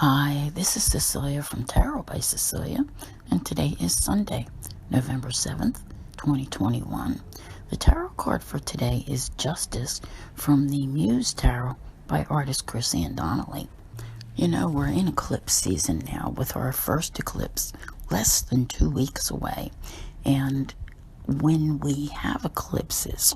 Hi, this is Cecilia from Tarot by Cecilia, and today is Sunday, November 7th, 2021. The tarot card for today is Justice from the Muse Tarot by artist Chrisanne Donnelly. You know, we're in eclipse season now with our first eclipse less than 2 weeks away, and when we have eclipses,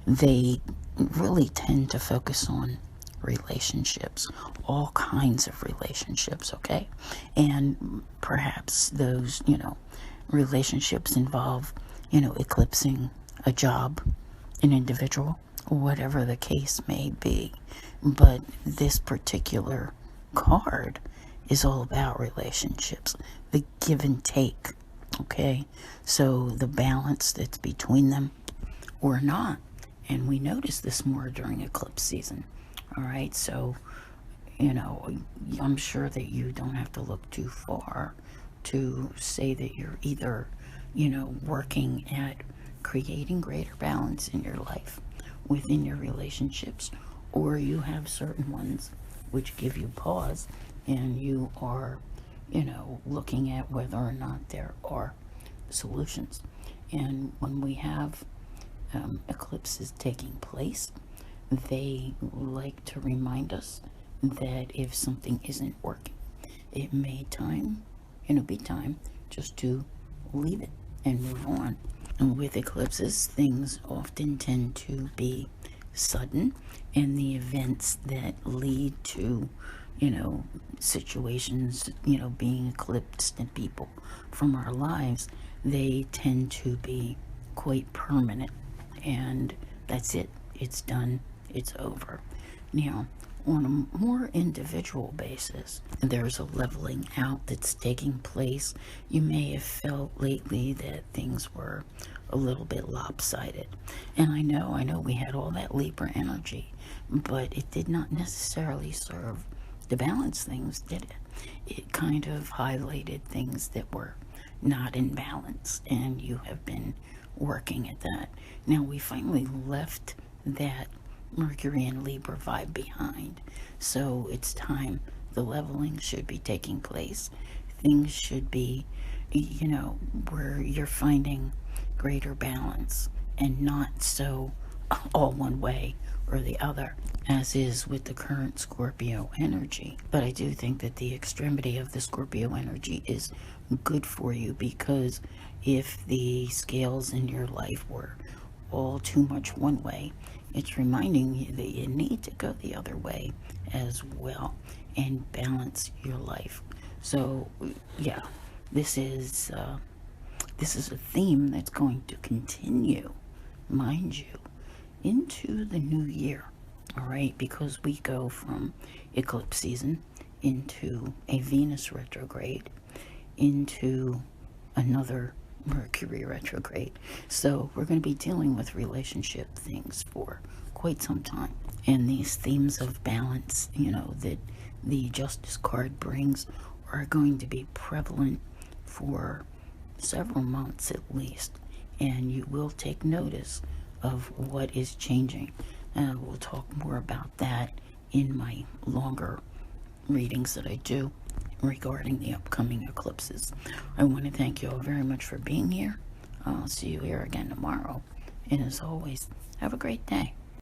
they really tend to focus on relationships, all kinds of relationships, okay? And perhaps those, relationships involve, eclipsing a job, an individual, whatever the case may be. But this particular card is all about relationships, the give and take, okay? So the balance that's between them or not. And we notice this more during eclipse season. All right, so, I'm sure that you don't have to look too far to say that you're either, working at creating greater balance in your life within your relationships, or you have certain ones which give you pause and you are, looking at whether or not there are solutions. And when we have eclipses taking place, they like to remind us that if something isn't working, it may be time just to leave it and move on. And with eclipses, things often tend to be sudden, and the events that lead to, situations, being eclipsed and people from our lives, they tend to be quite permanent. And that's it. It's done. It's over. Now, on a more individual basis, there's a leveling out that's taking place. You may have felt lately that things were a little bit lopsided. And I know we had all that Libra energy, but it did not necessarily serve to balance things, did it? It kind of highlighted things that were not in balance, and you have been working at that. Now we finally left that Mercury and Libra vibe behind, so it's time. The leveling should be taking place. Things should be, where you're finding greater balance and not so all one way or the other, as is with the current Scorpio energy. But I do think that the extremity of the Scorpio energy is good for you, because if the scales in your life were all too much one way, it's reminding you that you need to go the other way as well and balance your life. So yeah, this is a theme that's going to continue, mind you, into the new year. All right, because we go from eclipse season into a Venus retrograde, into another Mercury retrograde. So we're going to be dealing with relationship things for quite some time. And these themes of balance, that the Justice card brings, are going to be prevalent for several months at least. And you will take notice of what is changing. We'll talk more about that in my longer readings that I do regarding the upcoming eclipses. I want to thank you all very much for being here. I'll see you here again tomorrow. And as always, have a great day.